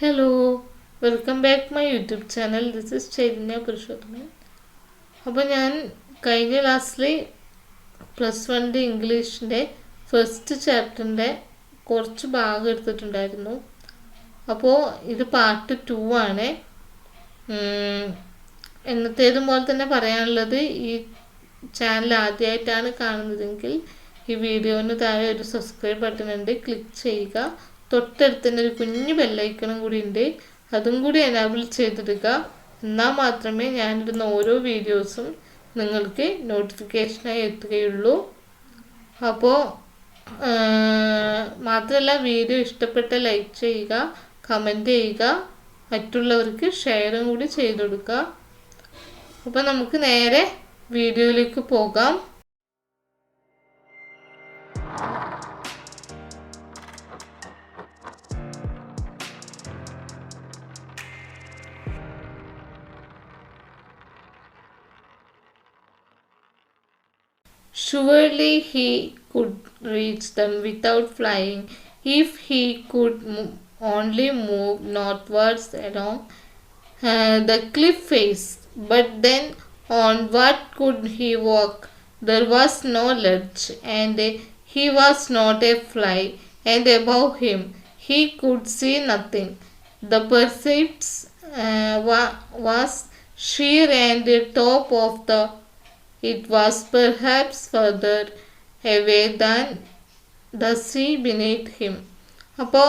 Hello, welcome back my YouTube channel. This is Chaitanya Purushothaman. അപ്പോൾ ഞാൻ കഴിഞ്ഞ ക്ലാസ്സിൽ +1 ഇംഗ്ലീഷിൻ്റെ ഫസ്റ്റ് ചാപ്റ്ററിൻ്റെ കുറച്ച് ഭാഗം എടുത്തിട്ടുണ്ടായിരുന്നു. അപ്പോൾ ഇത് പാർട്ട് 2 ആണ്. എന്നത്തേതും പോലെ തന്നെ പറയാനുള്ളത്, ഈ ചാനൽ ആദ്യമായിട്ടാണ് കാണുന്നതെങ്കിൽ ഈ വീഡിയോന് താഴെ ഒരു സബ്സ്ക്രൈബ് ബട്ടൺ ഉണ്ട്, ക്ലിക്ക് ചെയ്യുക. തൊട്ടടുത്ത് തന്നെ ഒരു കുഞ്ഞു ബെല്ലൈക്കണും കൂടി ഉണ്ട്, അതും കൂടി എനാബിൾ ചെയ്തിടുക. എന്നാൽ മാത്രമേ ഞാനിടുന്ന ഓരോ വീഡിയോസും നിങ്ങൾക്ക് നോട്ടിഫിക്കേഷനായി എത്തുകയുള്ളൂ. അപ്പോൾ മാത്രമല്ല, വീഡിയോ ഇഷ്ടപ്പെട്ട ലൈക്ക് ചെയ്യുക, കമൻറ്റ് ചെയ്യുക, മറ്റുള്ളവർക്ക് ഷെയറും കൂടി ചെയ്ത് കൊടുക്കുക. അപ്പോൾ നമുക്ക് നേരെ വീഡിയോയിലേക്ക് പോകാം. Surely he could reach them without flying if he could only move northwards along the cliff face. But then on what could he walk? There was no ledge, and he was not a fly, and above him he could see nothing. The precipice was sheer, and the top of it was perhaps further away than the sea beneath him. അപ്പോൾ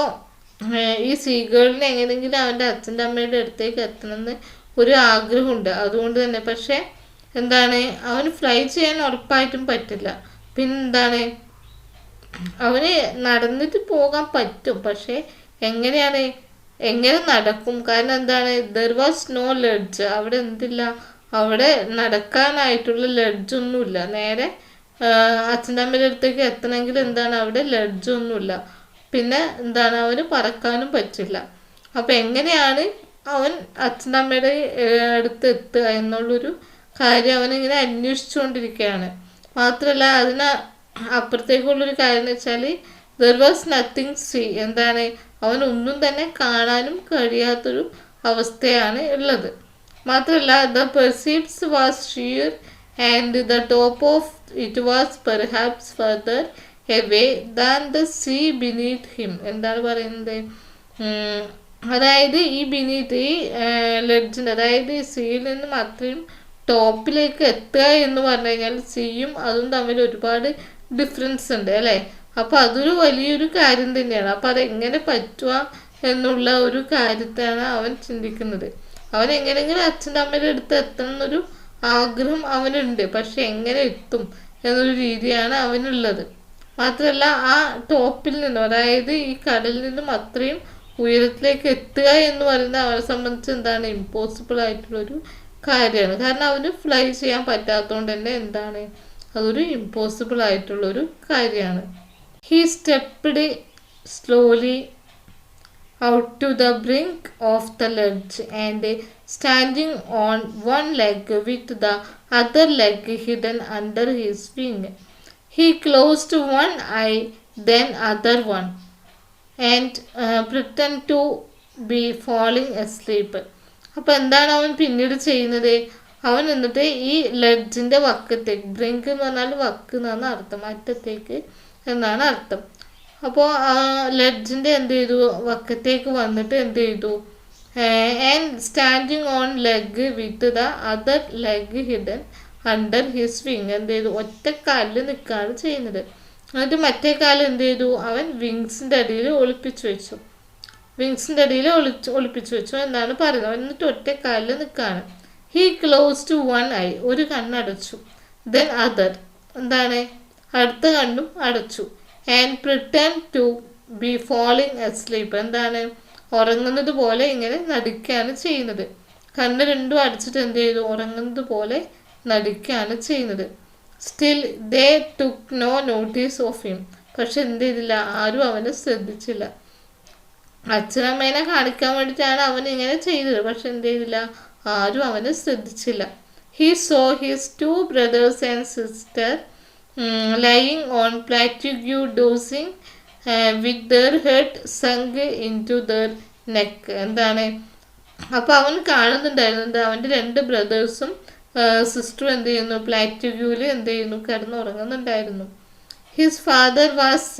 ഈ സീഗേളിന് എങ്ങനെയെങ്കിലും അവൻ്റെ അച്ഛൻ്റെ അമ്മയുടെ അടുത്തേക്ക് എത്തണമെന്ന് ഒരു ആഗ്രഹമുണ്ട്. അതുകൊണ്ട് തന്നെ പക്ഷേ എന്താണ്, അവന് ഫ്ലൈ ചെയ്യാൻ ഉറപ്പായിട്ടും പറ്റില്ല. പിന്നെന്താണ്, അവന് നടന്നിട്ട് പോകാൻ പറ്റും, പക്ഷേ എങ്ങനെ നടക്കും? കാരണം എന്താണ്, ദർ വാസ് നോ ലെഡ്ജ്. അവിടെ എന്തില്ല, അവിടെ നടക്കാനായിട്ടുള്ള ലെഡ്ജൊന്നുമില്ല. നേരെ അച്ഛൻ്റെ അമ്മയുടെ അടുത്തേക്ക് എത്തണമെങ്കിൽ എന്താണ്, അവിടെ ലെഡ്ജൊന്നുമില്ല. പിന്നെ എന്താണ്, അവന് പറക്കാനും പറ്റില്ല. അപ്പം എങ്ങനെയാണ് അവൻ അച്ഛൻ്റെ അമ്മയുടെ അടുത്ത് എത്തുക എന്നുള്ളൊരു കാര്യം അവനിങ്ങനെ അന്വേഷിച്ചുകൊണ്ടിരിക്കുകയാണ്. മാത്രമല്ല, അതിന് അപ്പുറത്തേക്കുള്ളൊരു കാര്യം എന്ന് വെച്ചാൽ ദർ വാസ് നത്തിങ് സീ. എന്താണ്, അവനൊന്നും തന്നെ കാണാനും കഴിയാത്തൊരു അവസ്ഥയാണ് ഉള്ളത്. മാത്രമല്ല, the precipice was sheer, and the top of it was perhaps further away than the sea beneath him. എന്താണ് പറയുന്നത്, അതായത് ഈ ബിനീത്ത്, ഈ ലെഡ്ജിൻ്റെ, അതായത് ഈ സീയിൽ നിന്നും അത്രയും ടോപ്പിലേക്ക് എത്തുക എന്ന് പറഞ്ഞു കഴിഞ്ഞാൽ സീയും അതും തമ്മിൽ ഒരുപാട് ഡിഫറൻസ് ഉണ്ട് അല്ലേ. അപ്പോൾ അതൊരു വലിയൊരു കാര്യം തന്നെയാണ്. അപ്പോൾ അതെങ്ങനെ പറ്റുക എന്നുള്ള ഒരു കാര്യത്താണ് അവൻ ചിന്തിക്കുന്നത്. അവൻ എങ്ങനെയെങ്കിലും അച്ഛൻ്റെ അമ്മയുടെ അടുത്ത് എത്തണം എന്നൊരു ആഗ്രഹം അവനുണ്ട്, പക്ഷെ എങ്ങനെ എത്തും എന്നൊരു രീതിയാണ് അവനുള്ളത്. മാത്രമല്ല, ആ ടോപ്പിൽ നിന്നും, അതായത് ഈ കടലിൽ നിന്നും അത്രയും ഉയരത്തിലേക്ക് എത്തുക എന്ന് പറയുന്നത് അവനെ സംബന്ധിച്ച് എന്താണ്, ഇമ്പോസിബിൾ ആയിട്ടുള്ളൊരു കാര്യമാണ്. കാരണം അവന് ഫ്ലൈ ചെയ്യാൻ പറ്റാത്തതുകൊണ്ട് തന്നെ എന്താണ്, അതൊരു ഇമ്പോസിബിൾ ആയിട്ടുള്ളൊരു കാര്യമാണ്. He stepped slowly out to the brink of the ledge, and standing on one leg with the other leg hidden under his wing, he closed one eye, then other one, and pretended to be falling asleep. അപ്പോൾ എന്താണ് അവൻ പിന്നീട് ചെയ്യുന്നത്, അവൻ എന്നിട്ട് ഈ ലെഡ്ജിൻ്റെ വക്കത്തേക്ക്, brink എന്ന് പറഞ്ഞാൽ വക്ക് എന്നാണ് അർത്ഥം, അറ്റത്തേക്ക് എന്നാണ് അർത്ഥം. അപ്പോൾ ലെഡ്ജിൻ്റെ എന്ത് ചെയ്തു, വക്കത്തേക്ക് വന്നിട്ട് എന്ത് ചെയ്തു, and standing on leg with the other leg hidden under his wing. എന്ത് ചെയ്തു, ഒറ്റക്കാലിൽ നിൽക്കുകയാണ് ചെയ്യുന്നത്. എന്നിട്ട് മറ്റേ കാലം എന്ത് ചെയ്തു, അവൻ വിങ്സിൻ്റെ അടിയിൽ ഒളിപ്പിച്ചു വെച്ചു എന്നാണ് പറയുന്നത്. എന്നിട്ട് ഒറ്റക്കാലിൽ നിൽക്കുകയാണ്. ഹി ക്ലോസ്ഡ് വൺ ഐ, ഒരു കണ്ണടച്ചു. ദെൻ അതർ, എന്താണ്, അടുത്ത കണ്ണും അടച്ചു. And pretend to be falling asleep, എന്താണ്, ഉറങ്ങുന്നത് പോലെ ഇങ്ങനെ നടിക്കുകയാണ് ചെയ്യുന്നത്. കണ്ണ് രണ്ടും അടച്ചിട്ട് എന്ത് ചെയ്തു, ഉറങ്ങുന്നത് പോലെ നടിക്കുകയാണ് ചെയ്യുന്നത്. Still they took no notice of him, പക്ഷെ എന്ത് ചെയ്തില്ല, ആരും അവനെ ശ്രദ്ധിച്ചില്ല. അച്ഛനമ്മേനെ കാണിക്കാൻ വേണ്ടിയിട്ടാണ് അവൻ ഇങ്ങനെ ചെയ്തത്, പക്ഷെ എന്ത് ചെയ്തില്ല, ആരും അവനെ ശ്രദ്ധിച്ചില്ല. He so his 2 brothers and sister lying on plateau dozing with their head sunk into their neck. എന്താണ്, അപ്പോൾ അവൻ കാണുന്നുണ്ടായിരുന്നു അവൻ്റെ 2 ബ്രദേഴ്സും സിസ്റ്ററും എന്ത് ചെയ്യുന്നു, പ്ലാറ്റ്യൂവിൽ എന്ത് ചെയ്യുന്നു, കിടന്നുറങ്ങുന്നുണ്ടായിരുന്നു. His father was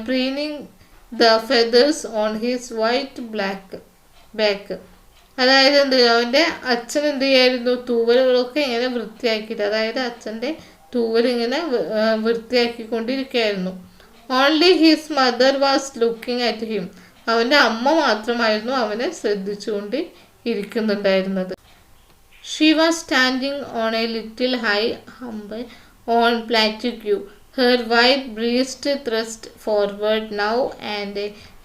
preening the feathers on his white black back. അതായത് എന്ത് അവൻ്റെ അച്ഛൻ എന്ത് ചെയ്യായിരുന്നു, തൂവലുകളൊക്കെ ഇങ്ങനെ വൃത്തിയാക്കിയിട്ട്, അതായത് അച്ഛൻ്റെ തൂവലിങ്ങനെ വൃത്തിയാക്കിക്കൊണ്ടിരിക്കുകയായിരുന്നു. Only his mother was looking at him. അവൻ്റെ അമ്മ മാത്രമായിരുന്നു അവനെ ശ്രദ്ധിച്ചുകൊണ്ട് ഇരിക്കുന്നുണ്ടായിരുന്നത്. She was standing on a little high hump on plateau. Her white breast thrust forward now and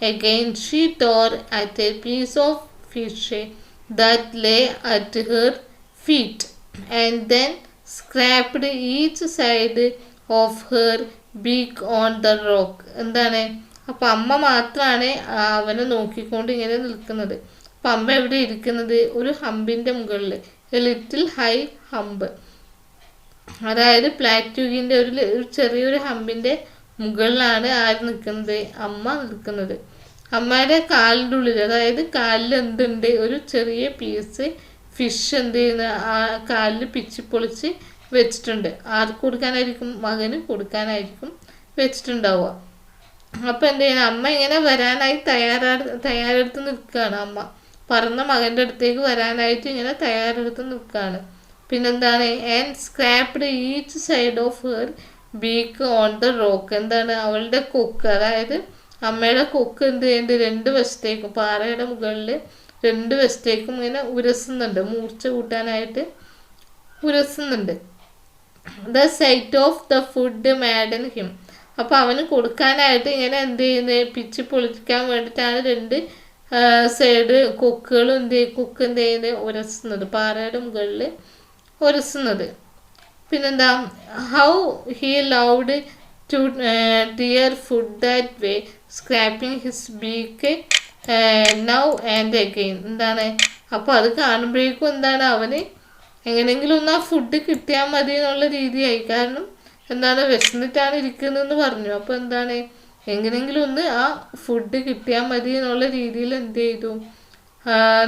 again. She tore at a piece of fish that lay at her feet and then scraped each side of her beak on the rock. എന്താണ്, അപ്പം അമ്മ മാത്രമാണ് അവനെ നോക്കിക്കൊണ്ട് ഇങ്ങനെ നിൽക്കുന്നത്. അപ്പം അമ്മ എവിടെ ഇരിക്കുന്നത്, ഒരു ഹമ്പിൻ്റെ മുകളിൽ, ലിറ്റിൽ ഹൈ ഹമ്പ്, അതായത് പ്ലാറ്റ്യൂവിൻ്റെ ഒരു ചെറിയൊരു ഹമ്പിൻ്റെ മുകളിലാണ് ആര് നിൽക്കുന്നത്, അമ്മ നിൽക്കുന്നത്. അമ്മയുടെ കാലിൻ്റെ ഉള്ളിൽ, അതായത് കാലിൽ എന്തുണ്ട്, ഒരു ചെറിയ പീസ് ഫിഷ് എന്ത് ചെയ്യുന്ന ആ കാലിൽ പിച്ചിപ്പൊളിച്ച് വെച്ചിട്ടുണ്ട്. ആർക്ക് കൊടുക്കാനായിരിക്കും, മകന് കൊടുക്കാനായിരിക്കും വെച്ചിട്ടുണ്ടാവുക. അപ്പം എന്ത് ചെയ്യണം, അമ്മ ഇങ്ങനെ വരാനായി തയ്യാറെടുത്ത് നിൽക്കുകയാണ്. അമ്മ പറന്ന മകൻ്റെ അടുത്തേക്ക് വരാനായിട്ട് ഇങ്ങനെ തയ്യാറെടുത്ത് നിൽക്കുകയാണ്. പിന്നെന്താണ്, and scraped each side of her beak on the rock. എന്താണ്, അവളുടെ കൊക്ക്, അതായത് അമ്മയുടെ കൊക്ക് എന്ത് ചെയ്യുന്നുണ്ട്, 2 വശത്തേക്കും, പാറയുടെ മുകളിൽ 2 വശത്തേക്കും ഇങ്ങനെ ഉരസുന്നുണ്ട്, മൂർച്ച കൂട്ടാനായിട്ട് ഉരസുന്നുണ്ട്. The sight of the food madden him. അപ്പോൾ അവന് കൊടുക്കാനായിട്ട് ഇങ്ങനെ എന്ത് ചെയ്യുന്നത്, പിച്ച് പൊളിക്കാൻ വേണ്ടിയിട്ടാണ് 2 സൈഡ് കൊക്കുകളും കൊക്ക് എന്ത് ചെയ്യുന്നത്, ഉരസുന്നത്, പാറയുടെ മുകളിൽ ഉരസുന്നത്. പിന്നെന്താ, how he loved to tear food that way scraping his beak now and again. എന്താണ്, അപ്പോൾ അത് കാണുമ്പോഴേക്കും എന്താണ്, അവന് എങ്ങനെയെങ്കിലും ഒന്ന് ആ ഫുഡ് കിട്ടിയാൽ മതി എന്നുള്ള രീതിയായി. കാരണം എന്താണ്, വിശന്നിട്ടാണ് ഇരിക്കുന്നതെന്ന് പറഞ്ഞു. അപ്പോൾ എന്താണ്, എങ്ങനെയെങ്കിലും ഒന്ന് ആ ഫുഡ് കിട്ടിയാൽ മതി എന്നുള്ള രീതിയിൽ എന്ത് ചെയ്തു,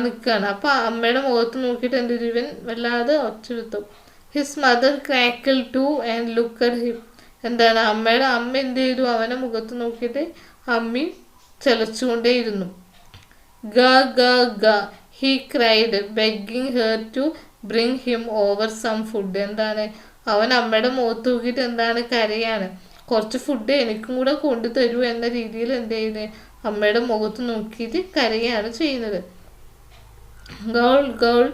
നിൽക്കുകയാണ്. അപ്പോൾ അമ്മയുടെ മുഖത്ത് നോക്കിയിട്ട് എന്ത് ചെയ്തു, ഇവൻ വല്ലാതെ ഒച്ചെടുത്തു. His mother crackle to and look at him. എന്താണ്, അമ്മ എന്ത് ചെയ്തു, അവനെ മുഖത്ത് നോക്കിയിട്ട് അമ്മി ചലച്ചുകൊണ്ടേയിരുന്നു. ഗ ഗ ഗ he cried begging her to bring him over some food. എന്താണ്, അവൻ അമ്മയുടെ മുഖത്ത് നോക്കിയിട്ട് എന്താണ്, കരയാണ്. കുറച്ച് ഫുഡ് എനിക്കും കൂടെ കൊണ്ടു തരൂ എന്ന രീതിയിൽ എന്ത് ചെയ്യുന്നത്, അമ്മയുടെ മുഖത്ത് നോക്കിയിട്ട് കരയാണ് ചെയ്യുന്നത്. Girl girl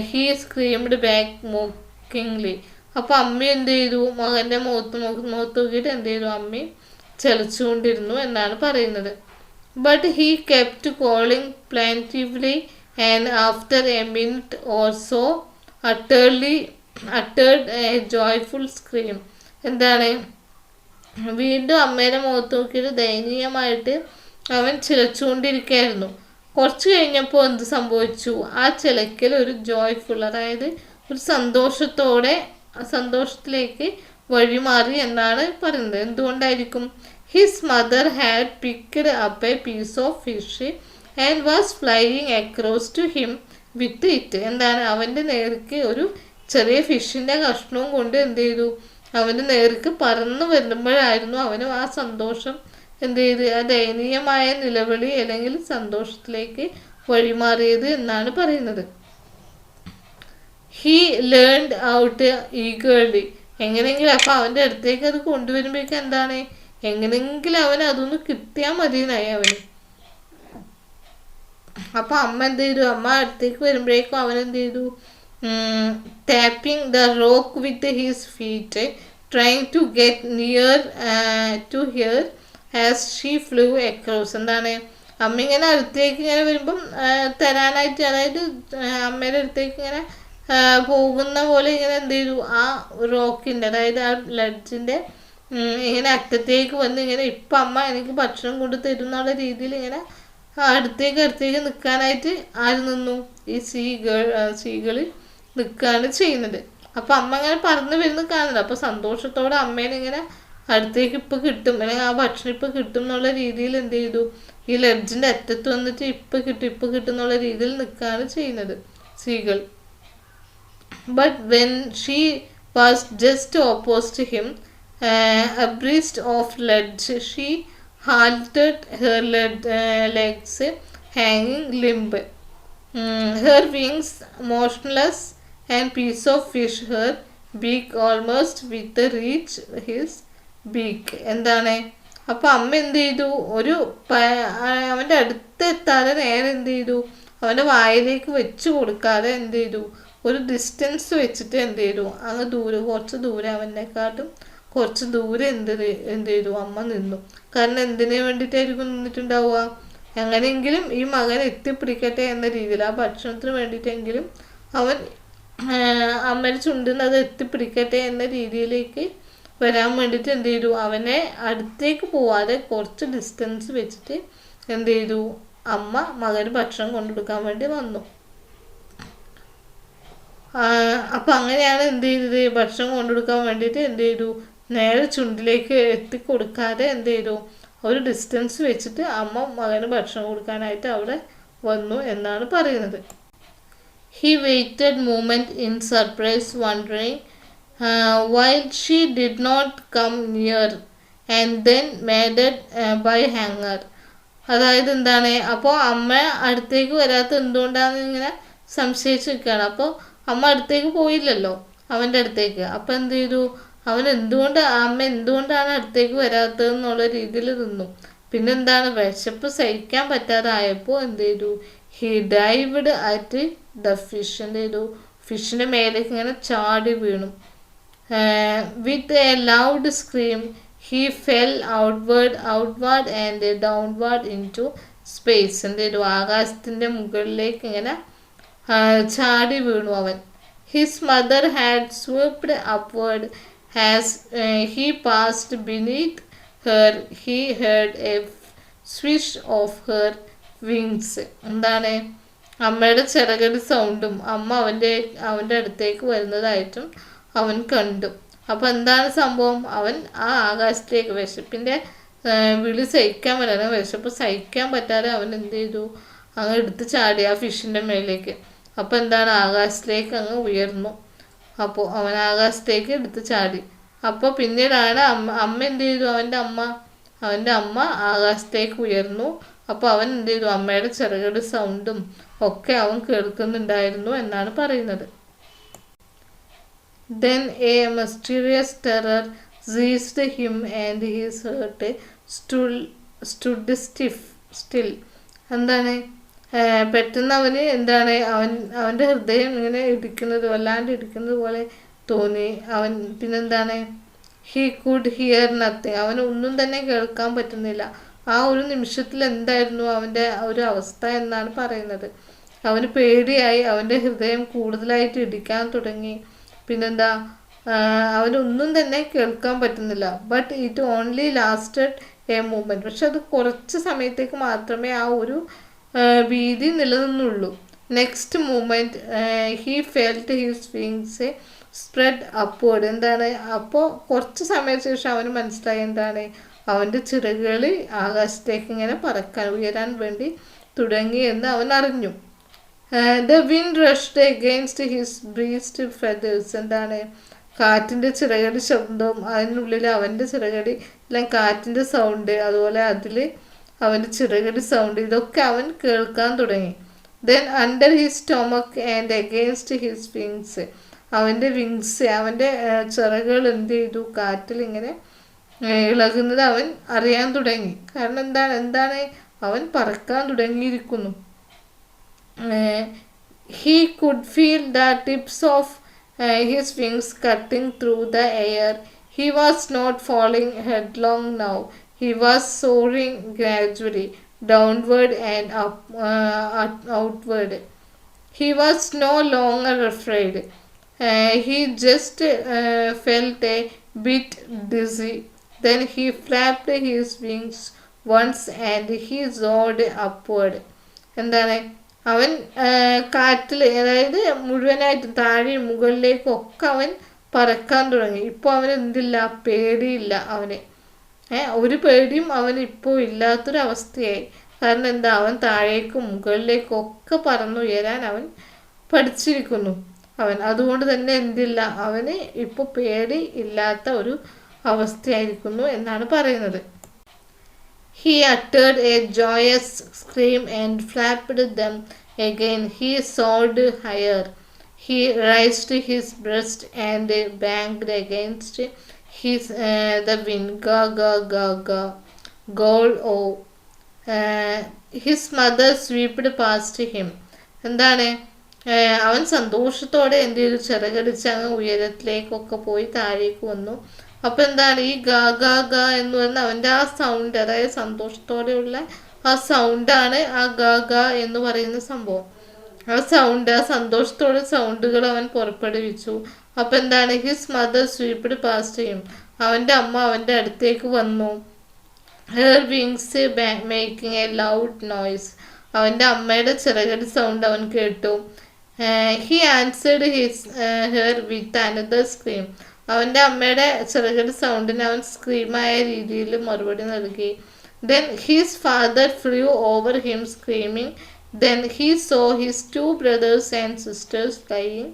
he screamed back mockingly. അപ്പോൾ അമ്മ എന്ത് ചെയ്തു, മകൻ്റെ മുഖത്ത് നോക്കിയിട്ട് എന്ത് ചെയ്തു, അമ്മയും ചലിച്ചുകൊണ്ടിരുന്നു എന്നാണ് പറയുന്നത്. But he kept calling plaintively and after a minute or so uttered a joyful scream. എന്താണ്, വീണ്ടും അമ്മയുടെ മുഖത്ത് നോക്കിയിട്ട് ദയനീയമായിട്ട് അവൻ ചിലച്ചുകൊണ്ടിരിക്കുകയായിരുന്നു. കുറച്ച് കഴിഞ്ഞപ്പോൾ എന്ത് സംഭവിച്ചു, ആ ചിലക്കൽ ഒരു ജോയ്ഫുൾ, അതായത് ഒരു സന്തോഷത്തിലേക്ക് വഴിമാറി എന്നാണ് പറയുന്നത്. എന്തുകൊണ്ടായിരിക്കും, his mother had picked up a piece of fish and was flying across to him with it. എന്താണ്, അവൻ്റെ നേർക്ക് ഒരു ചെറിയ ഫിഷിൻ്റെ കഷ്ണവും കൊണ്ട് എന്ത് ചെയ്തു, അവൻ്റെ നേർക്ക് പറന്നു വരുമ്പോഴായിരുന്നു അവന് ആ സന്തോഷം എന്ത് ചെയ്ത്, ആ ദയനീയമായ നിലവിളി അല്ലെങ്കിൽ സന്തോഷത്തിലേക്ക് വഴിമാറിയത് എന്നാണ് പറയുന്നത്. He learned out eagerly. എങ്ങനെയെങ്കിലും അപ്പം അവൻ്റെ അടുത്തേക്ക് അത് കൊണ്ടുവരുമ്പോഴേക്കും എന്താണ്, എങ്ങനെയെങ്കിലും അവന് അതൊന്ന് കിട്ടിയാൽ മതിയെന്നായി അവന്. അപ്പം അമ്മ എന്ത് ചെയ്തു, അമ്മ അടുത്തേക്ക് വരുമ്പോഴേക്കും അവൻ എന്ത് ചെയ്തു, tapping the rock with his feet trying to get near to her as she flew across. എന്താണ്, അമ്മ ഇങ്ങനെ അടുത്തേക്ക് ഇങ്ങനെ വരുമ്പം തരാനായിട്ട്, അതായത് അമ്മയുടെ അടുത്തേക്ക് ഇങ്ങനെ പോകുന്ന പോലെ ഇങ്ങനെ എന്ത് ചെയ്തു, ആ റോക്കിൻ്റെ, അതായത് ആ ലഡ്ജിൻ്റെ ഇങ്ങനെ അറ്റത്തേക്ക് വന്ന് ഇങ്ങനെ ഇപ്പം അമ്മ എനിക്ക് ഭക്ഷണം കൊണ്ട് തരും എന്നുള്ള രീതിയിൽ ഇങ്ങനെ അടുത്തേക്ക് നിൽക്കാനായിട്ട് ആര് നിന്നു, ഈ സീകളിൽ നിൽക്കുകയാണ് ചെയ്യുന്നത്. അപ്പം അമ്മ ഇങ്ങനെ പറന്ന് വരുന്ന കാണുന്നത്. അപ്പോൾ സന്തോഷത്തോടെ അമ്മേനെ ഇങ്ങനെ അടുത്തേക്ക് ഇപ്പം കിട്ടും, അല്ലെങ്കിൽ ആ ഭക്ഷണം ഇപ്പം കിട്ടും എന്നുള്ള രീതിയിൽ എന്ത് ചെയ്തു, ഈ ലെഡ്ജിൻ്റെ അറ്റത്ത് വന്നിട്ട് ഇപ്പം കിട്ടും എന്നുള്ള രീതിയിൽ നിൽക്കുകയാണ് ചെയ്യുന്നത് സീകൾ. But when she was just opposite him, abreast of ledge, she halted, her legs hanging limp, her wings motionless, and piece of fish, her beak almost within reach his beak. എന്താണ് അപ്പം അമ്മ എന്ത് ചെയ്തു, ഒരു അവൻ്റെ അടുത്ത് എത്താതെ നേരെ എന്ത് ചെയ്തു, അവൻ്റെ വായിലേക്ക് വെച്ച് കൊടുക്കാതെ എന്ത് ചെയ്തു, ഒരു ഡിസ്റ്റൻസ് വെച്ചിട്ട് എന്ത് ചെയ്തു, അങ്ങ് ദൂരെ, കുറച്ച് ദൂരെ, അവനെക്കാട്ടും കുറച്ച് ദൂരെ എന്ത് ചെയ്തു അമ്മ നിന്നു. കാരണം എന്തിനു വേണ്ടിയിട്ടായിരിക്കും നിന്നിട്ടുണ്ടാവുക, എങ്ങനെയെങ്കിലും ഈ മകൻ എത്തിപ്പിടിക്കട്ടെ എന്ന രീതിയിൽ, ആ ഭക്ഷണത്തിന് വേണ്ടിയിട്ടെങ്കിലും അവൻ അമ്മയുടെ ചുണ്ടിൽ അത് എത്തിപ്പിടിക്കട്ടെ എന്ന രീതിയിലേക്ക് വരാൻ വേണ്ടിയിട്ട് എന്ത് ചെയ്തു, അവനെ അടുത്തേക്ക് പോവാതെ കുറച്ച് ഡിസ്റ്റൻസ് വെച്ചിട്ട് എന്ത് ചെയ്തു, അമ്മ മകന് ഭക്ഷണം കൊണ്ടുകൊടുക്കാൻ വേണ്ടി വന്നു. അപ്പം അങ്ങനെയാണ് എന്ത് ചെയ്തത്, ഭക്ഷണം കൊണ്ടുകൊടുക്കാൻ വേണ്ടിയിട്ട് എന്ത് ചെയ്തു, നേരെ ചുണ്ടിലേക്ക് എത്തിക്കൊടുക്കാതെ എന്ത് ചെയ്തു, ഒരു ഡിസ്റ്റൻസ് വെച്ചിട്ട് അമ്മ മകന് ഭക്ഷണം കൊടുക്കാനായിട്ട് അവിടെ വന്നു എന്നാണ് പറയുന്നത്. He waited moment in surprise, wondering why she did not come near, and then maddened by hunger. അതായത് എന്താണ്, അപ്പോൾ അമ്മ അടുത്തേക്ക് വരാത്ത എന്തുകൊണ്ടാണെന്ന് ഇങ്ങനെ സംശയിച്ച് നിൽക്കുകയാണ്. അപ്പോൾ അമ്മ അടുത്തേക്ക് പോയില്ലല്ലോ അവൻ്റെ അടുത്തേക്ക്. അപ്പോൾ എന്ത് ചെയ്തു, അവൻ അമ്മ എന്തുകൊണ്ടാണ് അടുത്തേക്ക് വരാത്തതെന്നുള്ള രീതിയിൽ നിന്നു. പിന്നെന്താണ്, വിശപ്പ് സഹിക്കാൻ പറ്റാതായപ്പോൾ എന്ത് ചെയ്തു, he dived at the fish, എന്ത് ചെയ്തു, ഫിഷിൻ്റെ മേലേക്ക് ഇങ്ങനെ ചാടി വീണു. With a loud scream he fell outward and downward into space. എന്ത് ചെയ്തു, ആകാശത്തിൻ്റെ മുകളിലേക്ക് ഇങ്ങനെ ചാടി വീണു അവൻ. His mother had swept upward as he passed beneath her. He heard a swish of her wings. എന്താണ്, അമ്മയുടെ ചിറകടി സൗണ്ടും അമ്മ അവൻ്റെ അടുത്തേക്ക് വരുന്നതായിട്ടും അവൻ കണ്ടു. അപ്പോൾ എന്താണ് സംഭവം, അവൻ ആ ആകാശത്തേക്ക് വിശപ്പിൻ്റെ വിളി സഹിക്കാൻ പറ്റാതെ, വിശപ്പ് സഹിക്കാൻ പറ്റാതെ അവൻ എന്ത് ചെയ്തു, അങ്ങ് എടുത്ത് ചാടി ആ ഫിഷിൻ്റെ മേലേക്ക്. അപ്പോൾ എന്താണ്, ആകാശത്തേക്ക് അങ്ങ് ഉയർന്നു. അപ്പോൾ അവൻ ആകാശത്തേക്ക് എടുത്ത് ചാടി. അപ്പോൾ പിന്നീടാണ് അമ്മ എന്ത് ചെയ്തു, അവൻ്റെ അമ്മ ആകാശത്തേക്ക് ഉയർന്നു. അപ്പോൾ അവൻ എന്ത് ചെയ്തു, അമ്മയുടെ ചെറുകടി സൗണ്ടും ഒക്കെ അവൻ കേൾക്കുന്നുണ്ടായിരുന്നു എന്നാണ് പറയുന്നത്. Then a mysterious terror seized him and his heart stood still. എന്താണ്, പെട്ടെന്ന് അവന് എന്താണ്, അവൻ്റെ ഹൃദയം ഇങ്ങനെ വല്ലാണ്ട് ഇടിക്കുന്നത് പോലെ തോന്നി. പിന്നെന്താണ്, ഹി കുഡ് ഹിയർ നത്തിങ്, അവനൊന്നും തന്നെ കേൾക്കാൻ പറ്റുന്നില്ല. ആ ഒരു നിമിഷത്തിൽ എന്തായിരുന്നു അവൻ്റെ ഒരു അവസ്ഥ എന്നാണ് പറയുന്നത്. അവന് പേടിയായി, അവൻ്റെ ഹൃദയം കൂടുതലായിട്ട് ഇടിക്കാൻ തുടങ്ങി. പിന്നെന്താ, അവനൊന്നും തന്നെ കേൾക്കാൻ പറ്റുന്നില്ല. But it only lasted a moment. പക്ഷെ അത് കുറച്ച് സമയത്തേക്ക് മാത്രമേ ആ ഒരു ഭീതി നിലനിന്നുള്ളൂ. Next moment he felt his wings spread upward. എന്താണ്, അപ്പോൾ കുറച്ച് സമയത്തിന് ശേഷം അവന് മനസ്സിലായി എന്താണ്, അവൻ്റെ ചിറകുകൾ ആകാശത്തേക്ക് ഇങ്ങനെ ഉയരാൻ വേണ്ടി തുടങ്ങി എന്ന് അവൻ അറിഞ്ഞു. The wind rushed against his breast feathers. എന്താണ്, കാറ്റിൻ്റെ ചിറകടി ശബ്ദവും അതിനുള്ളിൽ അവൻ്റെ ചിറകടി എല്ലാം കാറ്റിൻ്റെ സൗണ്ട്, അതുപോലെ അതിൽ അവൻ്റെ ചിറകടി സൗണ്ട്, ഇതൊക്കെ അവൻ കേൾക്കാൻ തുടങ്ങി. Then under his stomach and against his wings, അവൻ്റെ വിങ്സ്, അവൻ്റെ ചിറകുകൾ എന്ത് ചെയ്തു, കാറ്റിൽ ഇങ്ങനെ ഇളകുന്നത് അവൻ അറിയാൻ തുടങ്ങി. കാരണം എന്താണ് അവൻ പറക്കാൻ തുടങ്ങിയിരിക്കുന്നു. He could feel the tips of his wings cutting through the air. He was not falling headlong now. He was soaring gradually downward and outward. He was no longer afraid. He just felt a bit dizzy. Then he flapped his wings once and he soared upward. എന്താണ്, അവൻ കാറ്റിൽ, അതായത് മുഴുവനായിട്ടും താഴെ മുകളിലേക്കൊക്കെ അവൻ പറക്കാൻ തുടങ്ങി. ഇപ്പോൾ അവന് എന്തില്ല, പേടിയില്ല അവന്. ഒരു പേടിയും അവന് ഇപ്പോൾ ഇല്ലാത്തൊരവസ്ഥയായി. കാരണം എന്താ, അവൻ താഴേക്കും മുകളിലേക്കും ഒക്കെ പറന്നുയരാൻ അവൻ പഠിച്ചിരിക്കുന്നു. അതുകൊണ്ട് തന്നെ എന്തില്ല, അവന് ഇപ്പോൾ പേടി ഇല്ലാത്ത ഒരു അവസ്ഥയായിരിക്കുന്നു എന്നാണ് പറയുന്നത്. He uttered a joyous scream and flapped them again. He soared higher. He raised his breast and banged against the wind. Ga ga ga ga. Goal oh. His mother swept past him. എന്താണ്, അവൻ സന്തോഷത്തോടെ എന്ത് ചെയ്തു, ചിറകടിച്ച് അങ്ങ് ഉയരത്തിലേക്കൊക്കെ പോയി താഴേക്ക് വന്നു. അപ്പം എന്താണ്, ഈ ഗ ഗ ഗ എന്ന് പറഞ്ഞ അവൻ്റെ ആ സൗണ്ട്, അതായത് സന്തോഷത്തോടെയുള്ള ആ സൗണ്ടാണ് ആ ഗ ഗ എന്ന് പറയുന്ന സംഭവം. ആ സൗണ്ട്, ആ സന്തോഷത്തോടെ സൗണ്ടുകൾ അവൻ പുറപ്പെടുവിച്ചു. അപ്പം എന്താണ്, ഹിസ് മദർ സ്വീപ്ഡ് പാസ്റ്റ് ഹിം. അവൻ്റെ അമ്മ അവൻ്റെ അടുത്തേക്ക് വന്നു. Her wings making A loud noise. അവൻ്റെ അമ്മയുടെ ചിറകടി സൗണ്ട് അവൻ കേട്ടു. He answered her with another scream. അവൻ്റെ അമ്മയുടെ ചിറകടി സൗണ്ടിന് അവൻ സ്ക്രീമായ രീതിയിൽ മറുപടി നൽകി. Then his father flu over him screaming. Then he so his 2 brothers and sisters flying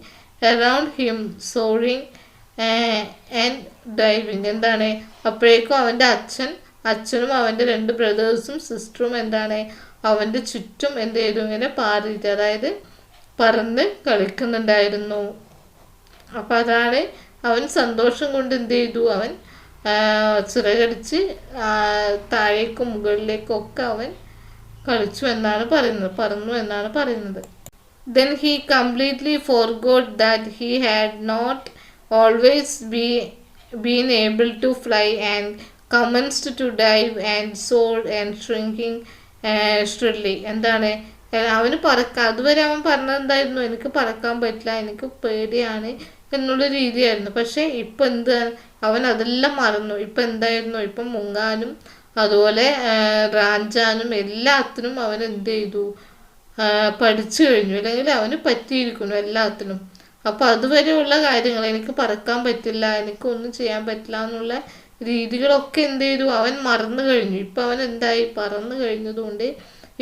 around him, soaring and diving. എന്താണ്, അപ്പോഴേക്കും അവൻ്റെ അച്ഛനും അവൻ്റെ 2 ബ്രദേഴ്സും സിസ്റ്ററും എന്താണ്, അവൻ്റെ ചുറ്റും എന്ത് ചെയ്തു, ഇങ്ങനെ പാറിയിട്ട്, അതായത് പറന്ന് കളിക്കുന്നുണ്ടായിരുന്നു. അപ്പം അതാണ്, അവൻ സന്തോഷം കൊണ്ട് എന്ത് ചെയ്തു, അവൻ ചിറകടിച്ച് താഴേക്കും മുകളിലേക്കും ഒക്കെ അവൻ കളിച്ചു എന്നാണ് പറയുന്നത്, പറന്നു എന്നാണ് പറയുന്നത്. Then he completely forgot that he had not always been able to fly and commenced to dive and soar and shrinking shrilly. എന്താണ്, അവന് പറക്കാൻ, അതുവരെ അവൻ പറഞ്ഞത് എന്തായിരുന്നു, എനിക്ക് പറക്കാൻ പറ്റില്ല, എനിക്ക് പേടിയാണ് എന്നുള്ള രീതിയായിരുന്നു. പക്ഷേ ഇപ്പം എന്ത്, അവൻ അതെല്ലാം മറന്നു. ഇപ്പം എന്തായിരുന്നു, ഇപ്പം മുങ്ങാനും അതുപോലെ റാഞ്ചാനും എല്ലാത്തിനും അവൻ എന്ത് ചെയ്തു, പഠിച്ചു കഴിഞ്ഞു, അല്ലെങ്കിൽ അവന് പറ്റിയിരിക്കുന്നു എല്ലാത്തിനും. അപ്പോൾ അതുവരെയുള്ള കാര്യങ്ങൾ, എനിക്ക് പറക്കാൻ പറ്റില്ല, എനിക്കൊന്നും ചെയ്യാൻ പറ്റില്ല എന്നുള്ള രീതികളൊക്കെ എന്ത് ചെയ്തു, അവൻ മറന്നു കഴിഞ്ഞു. ഇപ്പം അവൻ എന്തായി, പറന്നു കഴിഞ്ഞതുകൊണ്ട്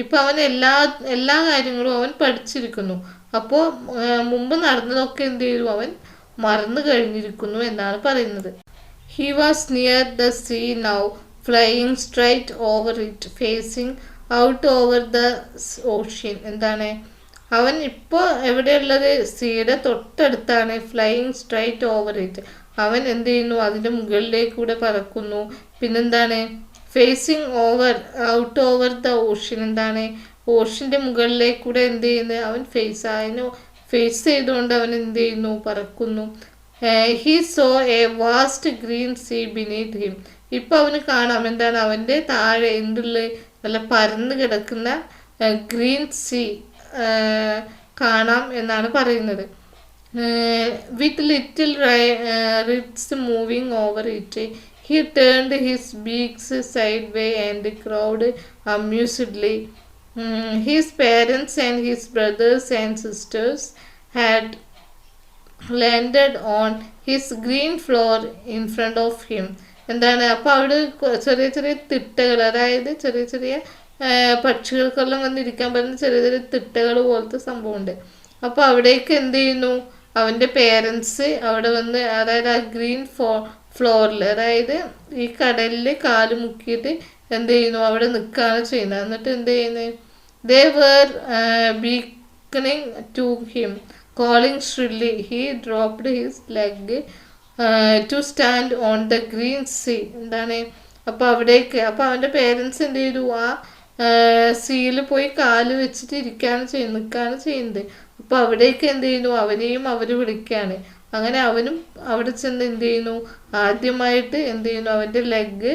ഇപ്പം അവൻ എല്ലാ കാര്യങ്ങളും അവൻ പഠിച്ചിരിക്കുന്നു. അപ്പോൾ മുമ്പ് നടന്നതൊക്കെ എന്ത് ചെയ്തു, അവൻ മറന്നു കഴിഞ്ഞിരിക്കുന്നു എന്നാണ് പറയുന്നത്. He was near the sea now, flying straight over it, facing out over the ocean. എന്താണ്, അവൻ ഇപ്പോൾ എവിടെയുള്ളത്, സീയുടെ തൊട്ടടുത്താണ്. ഫ്ലൈയിങ് സ്ട്രൈറ്റ് ഓവർ ഇറ്റ്, അവൻ എന്ത് ചെയ്യുന്നു, അതിൻ്റെ മുകളിലേക്കൂടെ പറക്കുന്നു. പിന്നെന്താണ്, facing out over the ocean. എന്താണ്, ഓഷ്യൻ്റെ മുകളിലേക്കൂടെ എന്ത് ചെയ്യുന്നത്, അവൻ ഫേസ് ചെയ്തുകൊണ്ട് അവൻ എന്ത് ചെയ്യുന്നു, പറക്കുന്നു. He saw a vast green sea beneath him. ഇപ്പം അവന് കാണാം, എന്താണ്, അവൻ്റെ താഴെ എന്തുള്ള നല്ല പരന്ന് കിടക്കുന്ന ഗ്രീൻ സീ കാണാം എന്നാണ് പറയുന്നത്. With little Ritz moving over it. He turned his beaks sideway and crowed amusedly. His parents and his brothers and sisters had landed on his green floor in front of him. എന്താണ്, അപ്പോൾ അവിടെ ചെറിയ ചെറിയ തിട്ടകൾ, അതായത് ചെറിയ ചെറിയ പക്ഷികൾക്കെല്ലാം വന്നിരിക്കാൻ പറ്റുന്ന ചെറിയ ചെറിയ തിട്ടകൾ പോലത്തെ സംഭവമുണ്ട്. അപ്പോൾ അവിടേക്ക് എന്ത് ചെയ്യുന്നു, അവൻ്റെ പേരൻസ് അവിടെ വന്ന്, അതായത് ആ ഗ്രീൻ ഫ്ലോറിൽ, അതായത് ഈ കടലിൽ കാല് മുക്കിയിട്ട് എന്ത് ചെയ്യുന്നു, അവിടെ നിൽക്കുകയാണ് ചെയ്യുന്നത്. എന്നിട്ട് എന്ത് ചെയ്യുന്നത്, they were beckoning to him, calling shrilly. He dropped his leg to stand on the green sea. എന്താണ്, അപ്പോൾ അവിടേക്ക്, അപ്പോൾ അവൻ്റെ പേരൻസ് എന്ത് ചെയ്തു, ആ സീയിൽ പോയി കാല് വെച്ചിട്ട് നിൽക്കുകയാണ് ചെയ്യുന്നത്. അപ്പോൾ അവിടേക്ക് എന്ത് ചെയ്യുന്നു, അവനെയും അവർ വിളിക്കുകയാണ്. അങ്ങനെ അവനും അവിടെ ചെന്ന് എന്ത് ചെയ്യുന്നു, ആദ്യമായിട്ട് എന്ത് ചെയ്യുന്നു, അവൻ്റെ ലെഗ്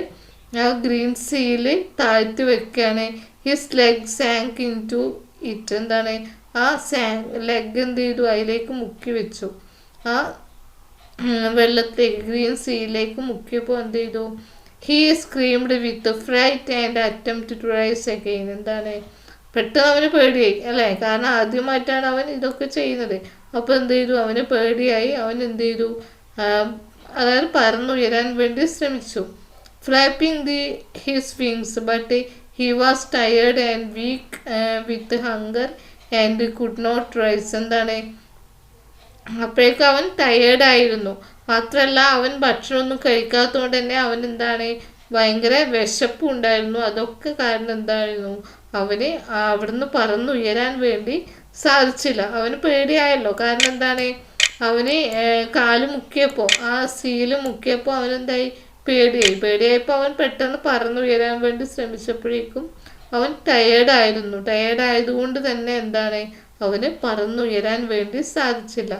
ആ ഗ്രീൻ സീയിൽ താഴ്ത്തി വെക്കുകയാണ്. His leg sank into it. എന്താണ്, ആ ലെഗ് എന്ത് ചെയ്തു, അതിലേക്ക് മുക്കി വെച്ചു. ആ വെള്ളത്തിലേക്ക്, ഗ്രീൻ സീയിലേക്ക് മുക്കിയപ്പോൾ എന്ത് ചെയ്തു, he screamed with fright and attempt to rise again. എന്താണ്, പെട്ടെന്ന് അവന് പേടിയായി അല്ലേ, കാരണം ആദ്യമായിട്ടാണ് അവൻ ഇതൊക്കെ ചെയ്യുന്നത്. അപ്പോൾ എന്ത് ചെയ്തു, അവന് പേടിയായി. അവൻ എന്ത് ചെയ്തു, അതായത് പറന്നുയരാൻ വേണ്ടി ശ്രമിച്ചു. Flapping his wings but he was tired and weak with hunger and could not rise. എന്താണ്, അപ്പോഴേക്കും അവൻ ടയേർഡായിരുന്നു. മാത്രമല്ല അവൻ ഭക്ഷണമൊന്നും കഴിക്കാത്തതുകൊണ്ട് തന്നെ അവൻ എന്താണ്, ഭയങ്കര വിശപ്പും ഉണ്ടായിരുന്നു. അതൊക്കെ കാരണം എന്തായിരുന്നു, അവന് അവിടുന്ന് പറന്നുയരാൻ വേണ്ടി സാധിച്ചില്ല. അവന് പേടിയായല്ലോ. കാരണം എന്താണ്, അവന് കാല് മുക്കിയപ്പോൾ, ആ സീല് മുക്കിയപ്പോൾ അവനെന്തായി, പേടിയായപ്പോൾ അവൻ പെട്ടെന്ന് പറന്നുയരാൻ വേണ്ടി ശ്രമിച്ചപ്പോഴേക്കും അവൻ ടയേർഡായതുകൊണ്ട് തന്നെ എന്താണ്, അവന് പറന്നുയരാൻ വേണ്ടി സാധിച്ചില്ല.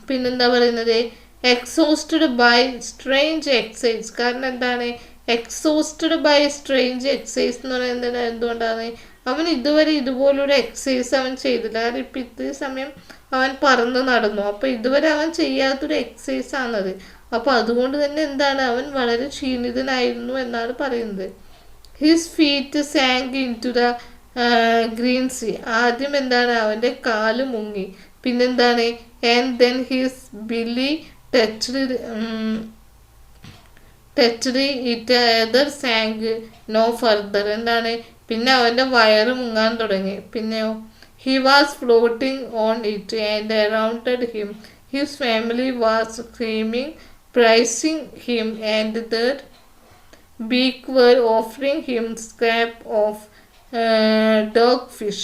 പിന്നെന്താ പറയുന്നത്, എക്സോസ്റ്റഡ് ബൈ സ്ട്രേഞ്ച് എക്സസൈസ്. കാരണം എന്താണ്, എക്സോസ്റ്റഡ് ബൈ സ്ട്രേഞ്ച് എക്സസൈസ് എന്ന് പറയുന്നത് എന്തുകൊണ്ടാണ്, അവൻ ഇതുവരെ ഇതുപോലൊരു എക്സസൈസ് അവൻ ചെയ്തില്ല. കാരണം ഇപ്പം ഇത്രയും സമയം അവൻ പറന്ന് നടന്നു. അപ്പോൾ ഇതുവരെ അവൻ ചെയ്യാത്തൊരു എക്സസൈസ് ആണത്. അപ്പോൾ അതുകൊണ്ട് തന്നെ എന്താണ്, അവൻ വളരെ ക്ഷീണിതനായിരുന്നു എന്നാണ് പറയുന്നത്. His feet sank into the green sea. ആദ്യം എന്താണ്, അവൻ്റെ കാല് മുങ്ങി. പിന്നെന്താണ്, and then his belly touched it other sank no further. എന്താണ്, പിന്നെ അവൻ്റെ വയറ് മുങ്ങാൻ തുടങ്ങി. പിന്നെയോ, he was floating on it and arounded him his family was screaming praising him and their beak were offering him scrap of dog fish.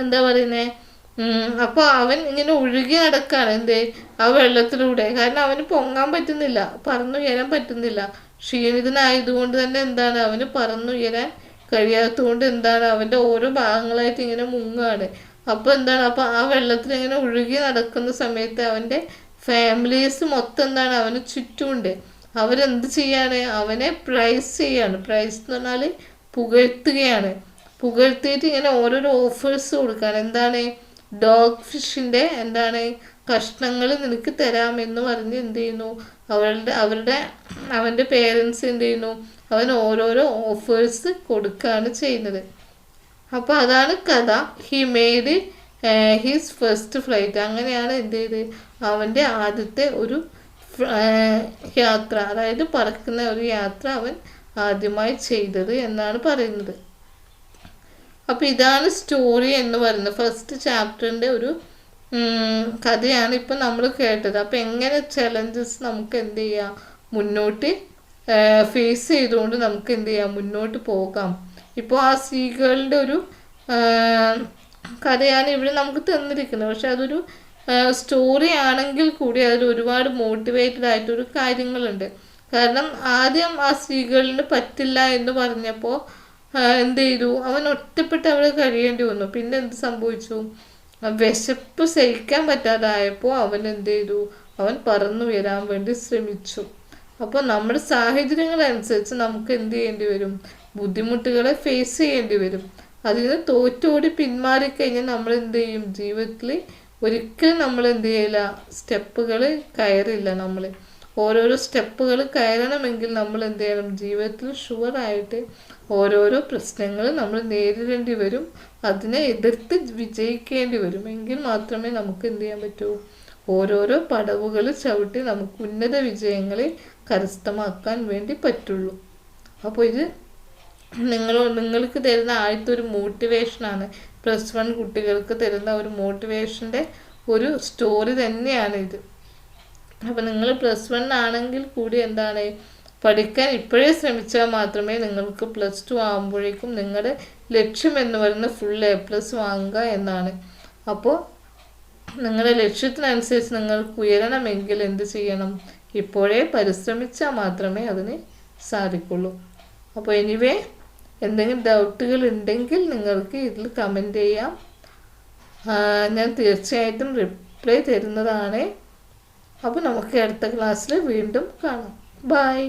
എന്താ പറയുന്നത്, അപ്പോൾ അവൻ ഇങ്ങനെ ഒഴുകി നടക്കുകയാണ് എന്ത്, ആ വെള്ളത്തിലൂടെ. കാരണം അവന് പൊങ്ങാൻ പറ്റുന്നില്ല, പറന്നുയരാൻ പറ്റുന്നില്ല. ക്ഷീണിതനായതുകൊണ്ട് തന്നെ എന്താണ്, അവന് പറന്നുയരാൻ കഴിയാത്തതുകൊണ്ട് എന്താണ്, അവൻ്റെ ഓരോ ഭാഗങ്ങളായിട്ട് ഇങ്ങനെ മുങ്ങുകയാണ്. അപ്പോൾ എന്താണ്, അപ്പോൾ ആ വെള്ളത്തിൽ ഇങ്ങനെ ഒഴുകി നടക്കുന്ന സമയത്ത് അവൻ്റെ ഫാമിലീസ് മൊത്തം എന്താണ്, അവന് ചുറ്റുമുണ്ട്. അവരെന്ത് ചെയ്യാണ്, അവനെ പ്രൈസ് ചെയ്യാണ്. പ്രൈസ് എന്ന് പറഞ്ഞാൽ പുകഴ്ത്തിയിട്ട് ഇങ്ങനെ ഓരോരോ ഓഫേഴ്സ് കൊടുക്കുകയാണ്. എന്താണ്, ഡോഗ് ഫിഷിൻ്റെ എന്താണ് കഷ്ണങ്ങൾ നിനക്ക് തരാമെന്ന് പറഞ്ഞ് എന്ത് ചെയ്യുന്നു, അവൻ്റെ പേരൻസ് എന്ത് ചെയ്യുന്നു, അവൻ ഓരോരോ ഓഫേഴ്സ് കൊടുക്കുകയാണ് ചെയ്യുന്നത്. അപ്പോൾ അതാണ് കഥ. He made his first flight. അങ്ങനെയാണ് എന്ത് ചെയ്ത്, അവൻ്റെ ആദ്യത്തെ ഒരു യാത്ര, അതായത് പറക്കുന്ന ഒരു യാത്ര അവൻ ആദ്യമായി ചെയ്തത് എന്നാണ് പറയുന്നത്. അപ്പോൾ ഇതാണ് സ്റ്റോറി എന്ന് പറയുന്നത്. ഫസ്റ്റ് ചാപ്റ്ററിൻ്റെ ഒരു കഥയാണ് ഇപ്പം നമ്മൾ കേട്ടത്. അപ്പോൾ എങ്ങനെ ചലഞ്ചസ് നമുക്ക് എന്ത് ചെയ്യാം, മുന്നോട്ട് ഫേസ് ചെയ്തുകൊണ്ട് നമുക്ക് എന്ത് ചെയ്യാം, മുന്നോട്ട് പോകാം. ഇപ്പോൾ ആ സീകളുടെ ഒരു കഥയാണ് ഇവിടെ നമുക്ക് തന്നിരിക്കുന്നത്. പക്ഷെ അതൊരു സ്റ്റോറി ആണെങ്കിൽ കൂടി അതിൽ ഒരുപാട് മോട്ടിവേറ്റഡ് ആയിട്ടൊരു കാര്യങ്ങളുണ്ട്. കാരണം ആദ്യം ആ സ്ത്രീകളിന് പറ്റില്ല എന്ന് പറഞ്ഞപ്പോൾ എന്ത് ചെയ്തു, അവൻ ഒറ്റപ്പെട്ട് അവിടെ കഴിയേണ്ടി വന്നു. പിന്നെ എന്ത് സംഭവിച്ചു, വിശപ്പ് സഹിക്കാൻ പറ്റാതായപ്പോൾ അവൻ എന്ത് ചെയ്തു, അവൻ പറന്നുയരാൻ വേണ്ടി ശ്രമിച്ചു. അപ്പോൾ നമ്മുടെ സാഹചര്യങ്ങളനുസരിച്ച് നമുക്ക് എന്ത് ചെയ്യേണ്ടി വരും, ബുദ്ധിമുട്ടുകളെ ഫേസ് ചെയ്യേണ്ടി വരും. അതിന് തോറ്റോടി പിന്മാറിക്കഴിഞ്ഞാൽ നമ്മൾ എന്ത് ചെയ്യും, ജീവിതത്തിൽ ഒരിക്കലും നമ്മൾ എന്ത് ചെയ്യില്ല, സ്റ്റെപ്പുകൾ കയറില്ല. നമ്മൾ ഓരോരോ സ്റ്റെപ്പുകൾ കയറണമെങ്കിൽ നമ്മൾ എന്ത് ചെയ്യണം, ജീവിതത്തിൽ ഷുവറായിട്ട് ഓരോരോ പ്രശ്നങ്ങൾ നമ്മൾ നേരിടേണ്ടി വരും. അതിനെ എതിർത്ത് വിജയിക്കേണ്ടി വരും. എങ്കിൽ മാത്രമേ നമുക്ക് എന്ത് ചെയ്യാൻ പറ്റൂ, ഓരോരോ പടവുകൾ ചവിട്ടി നമുക്ക് ഉന്നത വിജയങ്ങളെ കരസ്ഥമാക്കാൻ വേണ്ടി പറ്റുള്ളൂ. അപ്പോൾ ഇത് നിങ്ങൾക്ക് തരുന്ന ആദ്യത്തെ ഒരു മോട്ടിവേഷനാണ്. +1 കുട്ടികൾക്ക് തരുന്ന ഒരു മോട്ടിവേഷൻ്റെ ഒരു സ്റ്റോറി തന്നെയാണ് ഇത്. അപ്പോൾ നിങ്ങൾ +1 ആണെങ്കിൽ കൂടി എന്താണ്, പഠിക്കാൻ ഇപ്പോഴേ ശ്രമിച്ചാൽ മാത്രമേ നിങ്ങൾക്ക് +2 ആകുമ്പോഴേക്കും നിങ്ങളുടെ ലക്ഷ്യം എന്ന് പറയുന്നത് ഫുൾ A+ വാങ്ങുക എന്നാണ്. അപ്പോൾ നിങ്ങളുടെ ലക്ഷ്യത്തിനനുസരിച്ച് നിങ്ങൾക്ക് ഉയരണമെങ്കിൽ എന്ത് ചെയ്യണം, ഇപ്പോഴേ പരിശ്രമിച്ചാൽ മാത്രമേ അതിന് സാധിക്കുള്ളൂ. അപ്പോൾ എനിവേ, എന്തെങ്കിലും ഡൗട്ടുകൾ ഉണ്ടെങ്കിൽ നിങ്ങൾക്ക് ഇതിൽ കമൻറ്റ് ചെയ്യാം. ഞാൻ തീർച്ചയായിട്ടും റിപ്ലൈ തരുന്നതാണ്. അപ്പോൾ നമുക്ക് അടുത്ത ക്ലാസ്സിൽ വീണ്ടും കാണാം. ബൈ.